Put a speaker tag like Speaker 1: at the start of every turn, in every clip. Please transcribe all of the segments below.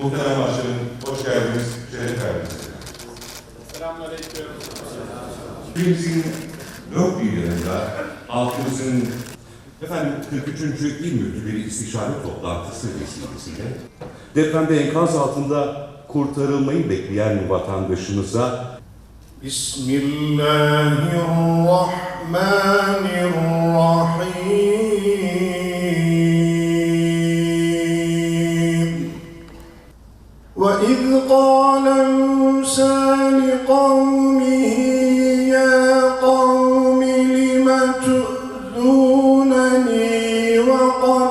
Speaker 1: Muhterem Başkanım, hoş geldiniz, şeref verdiniz.
Speaker 2: Selamünaleyküm.
Speaker 1: Ülkemizin dört bir yanında halkımızın 43. İl Müftüleri İstişare Toplantısı vesilesiyle depremde enkaz altında kurtarılmayı bekleyen vatandaşımıza
Speaker 3: Bismillahirrahmanirrahim. وَإِذْ قَالَ مُوسَى لِقَوْمِهِ يَا قَوْمِ لِمَ تُؤْذُونَنِي وَقَدْ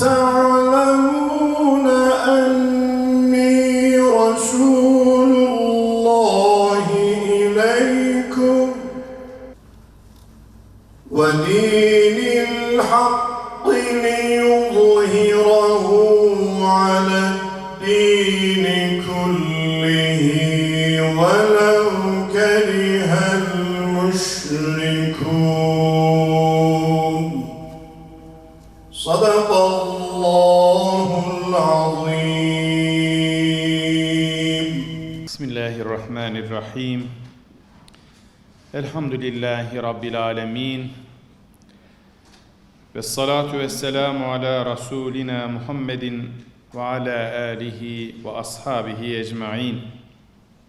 Speaker 3: تَعْلَمُونَ أَنِّي رَسُولُ اللَّهِ إِلَيْكُمْ وَدِينِ الْحَقِّ لِيُظْهِرَهُ عَلَى الدِّينِ كُلِّهِ وَلَوْ كَرِهَ الْمُشْرِكُونَ. صدق الله العظيم.
Speaker 2: Bismillahirrahmanirrahim. Elhamdülillahi Rabbil alemin. Vessalatu vesselamu ala Resulina Muhammedin ve ala alihi ve ashabihi ecmain.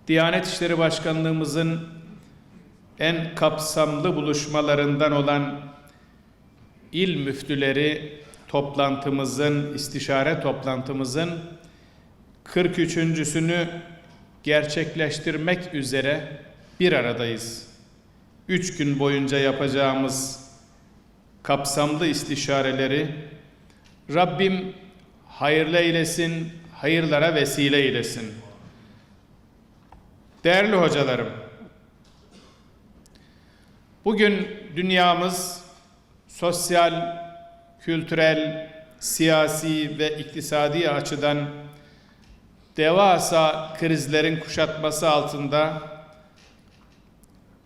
Speaker 2: Diyanet İşleri Başkanlığımızın en kapsamlı buluşmalarından olan İl Müftüleri toplantımızın, istişare toplantımızın 43.'sünü gerçekleştirmek üzere bir aradayız. 3 gün boyunca yapacağımız kapsamlı istişareleri Rabbim hayırlı eylesin, hayırlara vesile eylesin. Değerli hocalarım, bugün dünyamız sosyal, kültürel, siyasi ve iktisadi açıdan devasa krizlerin kuşatması altında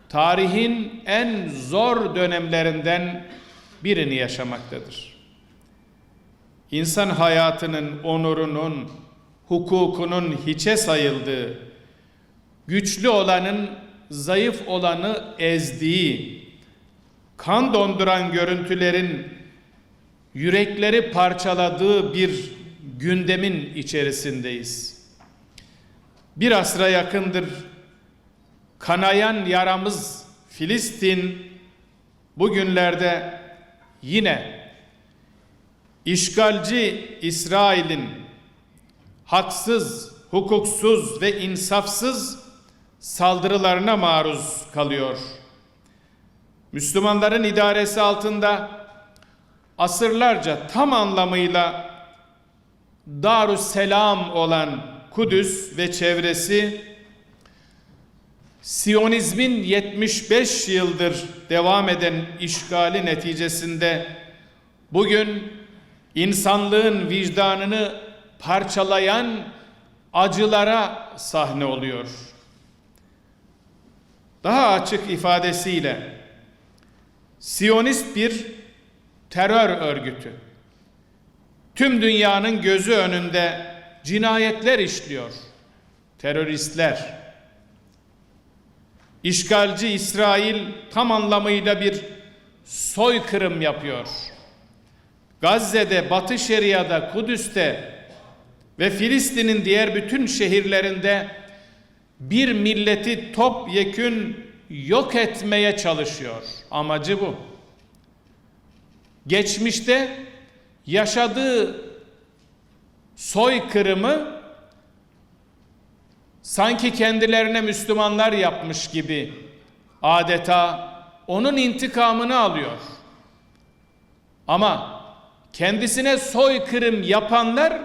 Speaker 2: tarihin en zor dönemlerinden birini yaşamaktadır. İnsan hayatının, onurunun, hukukunun hiçe sayıldığı, güçlü olanın zayıf olanı ezdiği, kan donduran görüntülerin yürekleri parçaladığı bir gündemin içerisindeyiz. Bir asra yakındır kanayan yaramız Filistin bugünlerde yine işgalci İsrail'in haksız, hukuksuz ve insafsız saldırılarına maruz kalıyor. Müslümanların idaresi altında asırlarca tam anlamıyla Darüsselam olan Kudüs ve çevresi Siyonizmin 75 yıldır devam eden işgali neticesinde bugün insanlığın vicdanını parçalayan acılara sahne oluyor. Daha açık ifadesiyle Siyonist bir terör örgütü. Tüm dünyanın gözü önünde cinayetler işliyor. Teröristler. İşgalci İsrail tam anlamıyla bir soykırım yapıyor. Gazze'de, Batı Şeria'da, Kudüs'te ve Filistin'in diğer bütün şehirlerinde bir milleti topyekün yok etmeye çalışıyor. Amacı bu. Geçmişte yaşadığı soykırımı sanki kendilerine Müslümanlar yapmış gibi adeta onun intikamını alıyor. Ama kendisine soykırım yapanlar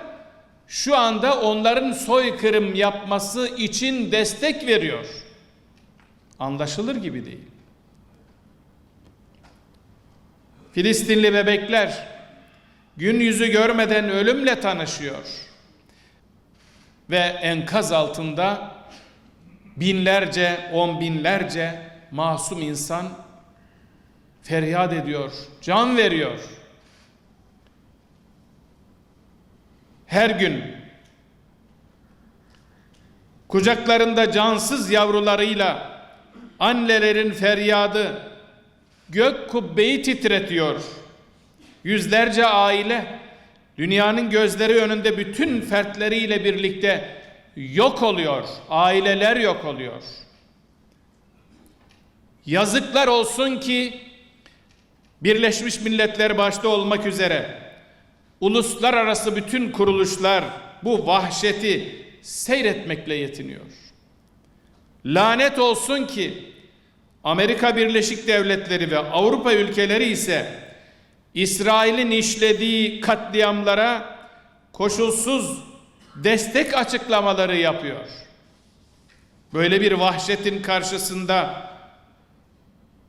Speaker 2: şu anda onların soykırım yapması için destek veriyor. Anlaşılır gibi değil. Filistinli bebekler gün yüzü görmeden ölümle tanışıyor. Ve enkaz altında binlerce, on binlerce masum insan feryat ediyor, can veriyor. Her gün kucaklarında cansız yavrularıyla annelerin feryadı gök kubbeyi titretiyor. Yüzlerce aile dünyanın gözleri önünde bütün fertleriyle birlikte yok oluyor. Aileler yok oluyor. Yazıklar olsun ki Birleşmiş Milletler başta olmak üzere uluslararası bütün kuruluşlar bu vahşeti seyretmekle yetiniyor. Lanet olsun ki Amerika Birleşik Devletleri ve Avrupa ülkeleri ise İsrail'in işlediği katliamlara koşulsuz destek açıklamaları yapıyor. Böyle bir vahşetin karşısında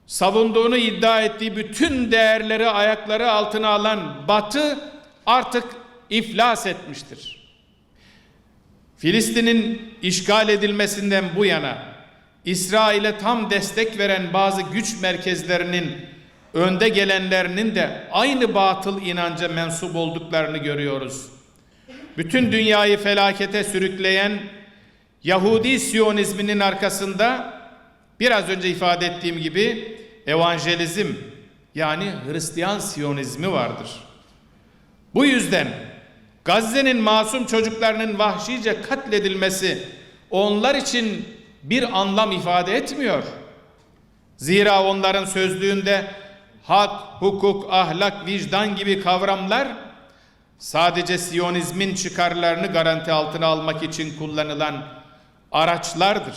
Speaker 2: savunduğunu iddia ettiği bütün değerleri ayakları altına alan Batı artık iflas etmiştir. Filistin'in işgal edilmesinden bu yana İsrail'e tam destek veren bazı güç merkezlerinin önde gelenlerinin de aynı batıl inanca mensup olduklarını görüyoruz. Bütün dünyayı felakete sürükleyen Yahudi Siyonizminin arkasında biraz önce ifade ettiğim gibi evangelizm yani Hristiyan Siyonizmi vardır. Bu yüzden Gazze'nin masum çocuklarının vahşice katledilmesi onlar için bir anlam ifade etmiyor. Zira onların sözlüğünde hak, hukuk, ahlak, vicdan gibi kavramlar sadece Siyonizmin çıkarlarını garanti altına almak için kullanılan araçlardır.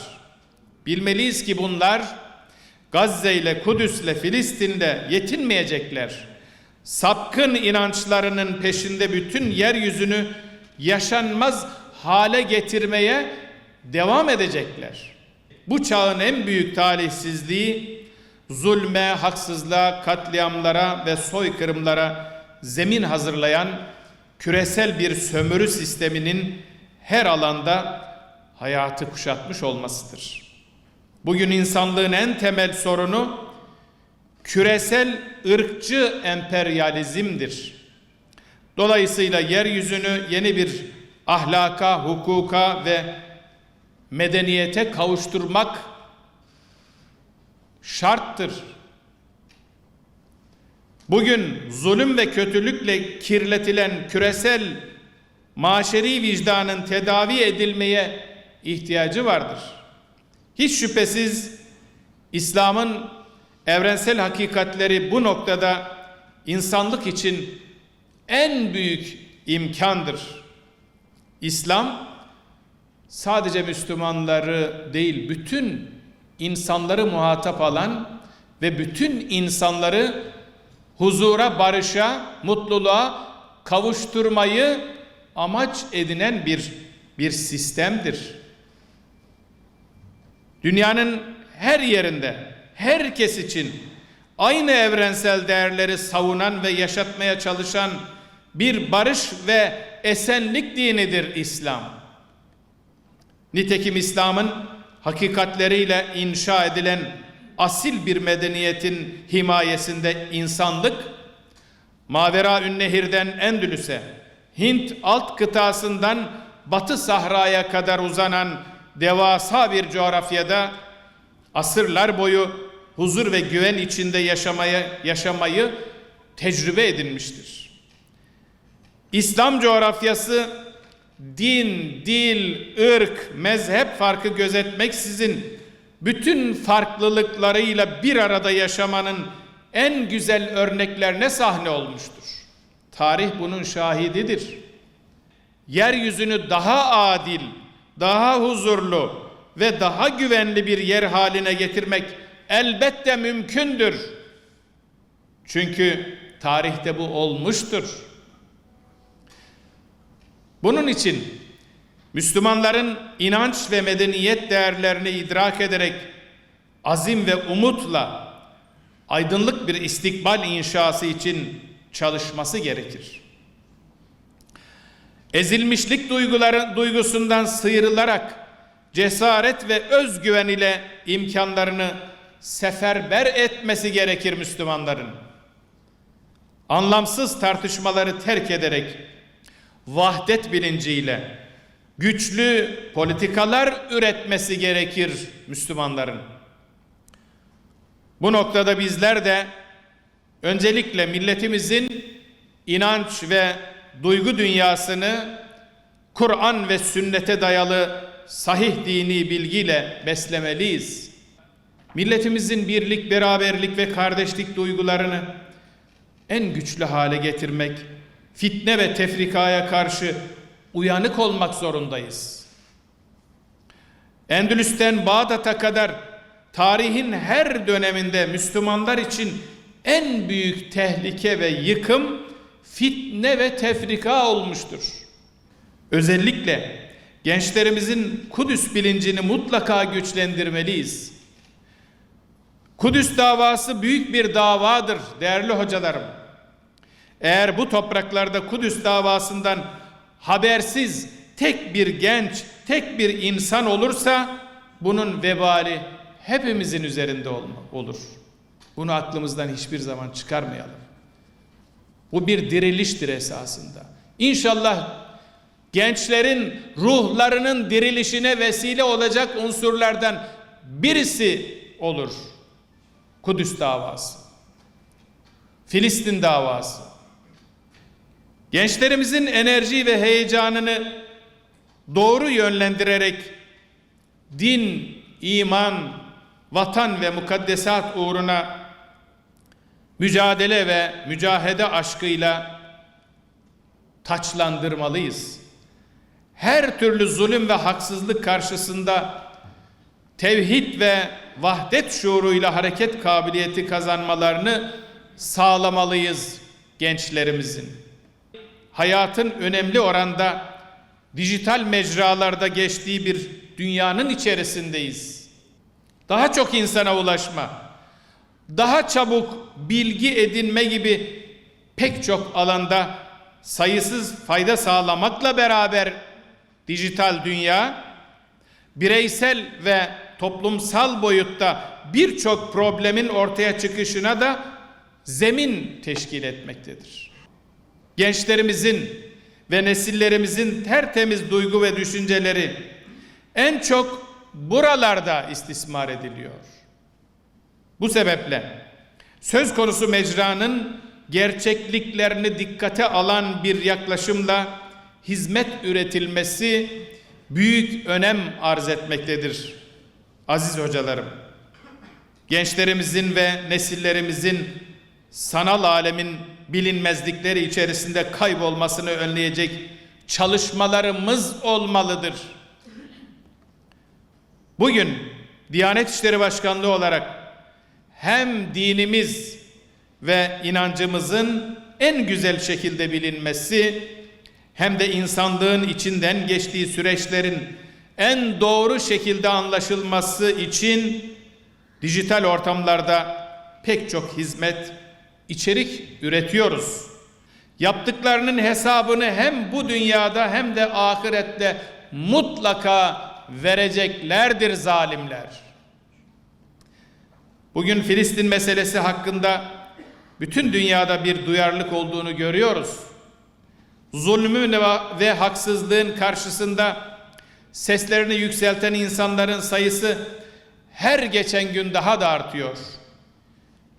Speaker 2: Bilmeliyiz ki bunlar Gazze ile Kudüs ile Filistin'de yetinmeyecekler. Sapkın inançlarının peşinde bütün yeryüzünü yaşanmaz hale getirmeye devam edecekler. Bu çağın en büyük talihsizliği zulme, haksızlığa, katliamlara ve soykırımlara zemin hazırlayan küresel bir sömürü sisteminin her alanda hayatı kuşatmış olmasıdır. Bugün insanlığın en temel sorunu küresel ırkçı emperyalizmdir. Dolayısıyla yeryüzünü yeni bir ahlaka, hukuka ve medeniyete kavuşturmak şarttır. Bugün zulüm ve kötülükle kirletilen küresel maşeri vicdanın tedavi edilmeye ihtiyacı vardır. Hiç şüphesiz İslam'ın evrensel hakikatleri bu noktada insanlık için en büyük imkandır. İslam sadece Müslümanları değil, bütün insanları muhatap alan ve bütün insanları huzura, barışa, mutluluğa kavuşturmayı amaç edinen bir sistemdir. Dünyanın her yerinde herkes için aynı evrensel değerleri savunan ve yaşatmaya çalışan bir barış ve esenlik dinidir İslam. Nitekim İslam'ın hakikatleriyle inşa edilen asil bir medeniyetin himayesinde insanlık, Maveraünnehir'den Endülüs'e, Hint alt kıtasından Batı Sahra'ya kadar uzanan devasa bir coğrafyada asırlar boyu huzur ve güven içinde yaşamayı tecrübe edinmiştir. İslam coğrafyası din, dil, ırk, mezhep farkı gözetmeksizin bütün farklılıklarıyla bir arada yaşamanın en güzel örneklerine sahne olmuştur. Tarih bunun şahididir. Yeryüzünü daha adil, daha huzurlu ve daha güvenli bir yer haline getirmek elbette mümkündür. Çünkü tarihte bu olmuştur. Bunun için Müslümanların inanç ve medeniyet değerlerini idrak ederek azim ve umutla aydınlık bir istikbal inşası için çalışması gerekir. Ezilmişlik duygusundan sıyrılarak cesaret ve özgüven ile imkanlarını seferber etmesi gerekir Müslümanların. Anlamsız tartışmaları terk ederek vahdet bilinciyle güçlü politikalar üretmesi gerekir Müslümanların. Bu noktada bizler de öncelikle milletimizin inanç ve duygu dünyasını Kur'an ve sünnete dayalı sahih dini bilgiyle beslemeliyiz. Milletimizin birlik, beraberlik ve kardeşlik duygularını en güçlü hale getirmek, fitne ve tefrikaya karşı uyanık olmak zorundayız. Endülüs'ten Bağdat'a kadar tarihin her döneminde Müslümanlar için en büyük tehlike ve yıkım fitne ve tefrika olmuştur. Özellikle gençlerimizin Kudüs bilincini mutlaka güçlendirmeliyiz. Kudüs davası büyük bir davadır değerli hocalarım. Eğer bu topraklarda Kudüs davasından habersiz tek bir genç, tek bir insan olursa bunun vebali hepimizin üzerinde olur. Bunu aklımızdan hiçbir zaman çıkarmayalım. Bu bir diriliştir esasında. İnşallah gençlerin ruhlarının dirilişine vesile olacak unsurlardan birisi olur Kudüs davası, Filistin davası. Gençlerimizin enerji ve heyecanını doğru yönlendirerek din, iman, vatan ve mukaddesat uğruna mücadele ve mücahede aşkıyla taçlandırmalıyız. Her türlü zulüm ve haksızlık karşısında tevhid ve vahdet şuuruyla hareket kabiliyeti kazanmalarını sağlamalıyız gençlerimizin. Hayatın önemli oranda dijital mecralarda geçtiği bir dünyanın içerisindeyiz. Daha çok insana ulaşma, daha çabuk bilgi edinme gibi pek çok alanda sayısız fayda sağlamakla beraber dijital dünya bireysel ve toplumsal boyutta birçok problemin ortaya çıkışına da zemin teşkil etmektedir. Gençlerimizin ve nesillerimizin tertemiz duygu ve düşünceleri en çok buralarda istismar ediliyor. Bu sebeple söz konusu mecranın gerçekliklerini dikkate alan bir yaklaşımla hizmet üretilmesi büyük önem arz etmektedir. Aziz hocalarım, gençlerimizin ve nesillerimizin sanal alemin bilinmezlikleri içerisinde kaybolmasını önleyecek çalışmalarımız olmalıdır. Bugün Diyanet İşleri Başkanlığı olarak hem dinimiz ve inancımızın en güzel şekilde bilinmesi hem de insanlığın içinden geçtiği süreçlerin en doğru şekilde anlaşılması için dijital ortamlarda pek çok hizmet, içerik üretiyoruz. Yaptıklarının hesabını hem bu dünyada hem de ahirette mutlaka vereceklerdir zalimler. Bugün Filistin meselesi hakkında bütün dünyada bir duyarlılık olduğunu görüyoruz. Zulmün ve haksızlığın karşısında seslerini yükselten insanların sayısı her geçen gün daha da artıyor.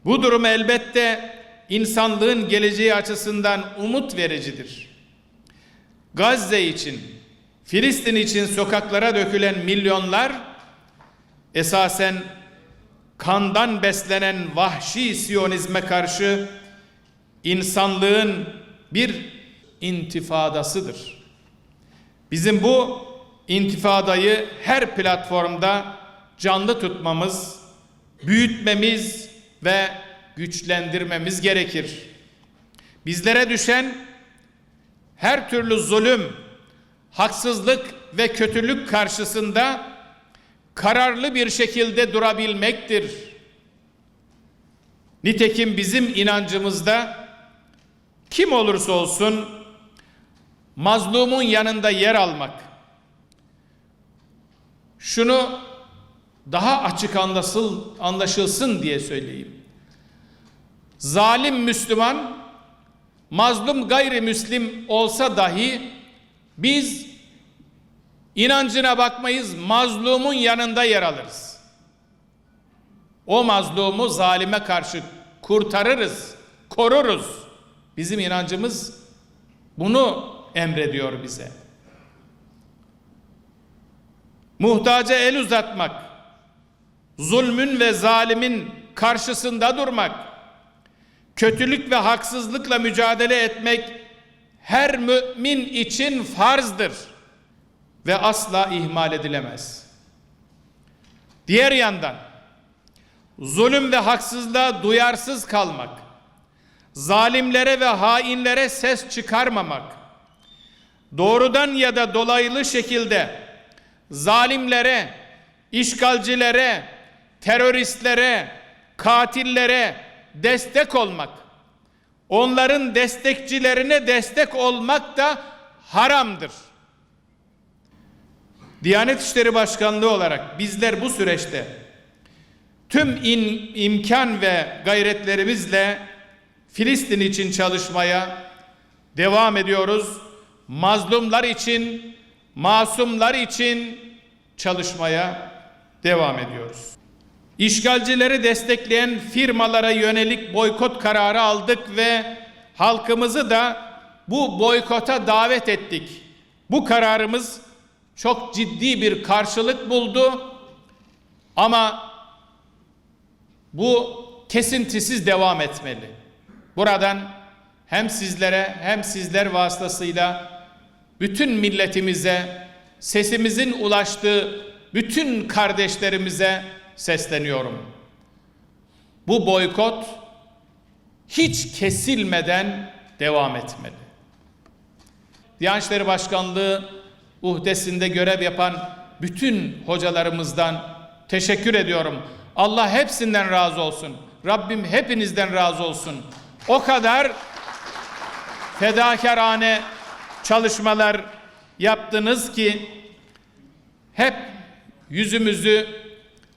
Speaker 2: Bu durum elbette insanlığın geleceği açısından umut vericidir. Gazze için, Filistin için sokaklara dökülen milyonlar esasen kandan beslenen vahşi Siyonizme karşı insanlığın bir intifadasıdır. Bizim bu intifadayı her platformda canlı tutmamız, büyütmemiz ve güçlendirmemiz gerekir. Bizlere düşen her türlü zulüm, haksızlık ve kötülük karşısında kararlı bir şekilde durabilmektir. Nitekim bizim inancımızda kim olursa olsun mazlumun yanında yer almak, şunu daha açık anlaşılsın diye söyleyeyim. Zalim Müslüman, mazlum gayrimüslim olsa dahi biz inancına bakmayız, mazlumun yanında yer alırız. O mazlumu zalime karşı kurtarırız, koruruz. Bizim inancımız bunu emrediyor bize. Muhtaca el uzatmak, zulmün ve zalimin karşısında durmak, kötülük ve haksızlıkla mücadele etmek her mümin için farzdır ve asla ihmal edilemez. Diğer yandan zulüm ve haksızlığa duyarsız kalmak, zalimlere ve hainlere ses çıkarmamak, doğrudan ya da dolaylı şekilde zalimlere, işgalcilere, teröristlere, katillere destek olmak, onların destekçilerine destek olmak da haramdır. Diyanet İşleri Başkanlığı olarak bizler bu süreçte tüm imkan ve gayretlerimizle Filistin için çalışmaya devam ediyoruz. Mazlumlar için, masumlar için çalışmaya devam ediyoruz. İşgalcileri destekleyen firmalara yönelik boykot kararı aldık ve halkımızı da bu boykota davet ettik. Bu kararımız çok ciddi bir karşılık buldu ama bu kesintisiz devam etmeli. Buradan hem sizlere hem sizler vasıtasıyla bütün milletimize, sesimizin ulaştığı bütün kardeşlerimize sesleniyorum. Bu boykot hiç kesilmeden devam etmeli. Diyanet İşleri Başkanlığı uhdesinde görev yapan bütün hocalarımızdan teşekkür ediyorum. Allah hepsinden razı olsun. Rabbim hepinizden razı olsun. O kadar fedakarane çalışmalar yaptınız ki hep yüzümüzü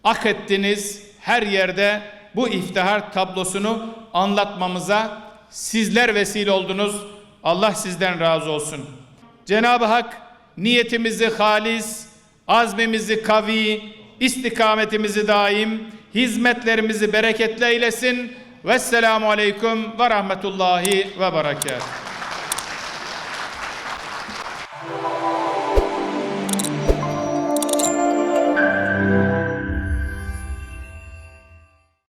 Speaker 2: ak ettiniz. Her yerde bu iftihar tablosunu anlatmamıza sizler vesile oldunuz. Allah sizden razı olsun. Cenab-ı Hak niyetimizi halis, azmimizi kavi, istikametimizi daim, hizmetlerimizi bereketli eylesin. Vesselamu aleyküm ve rahmetullahi ve berekatuhu.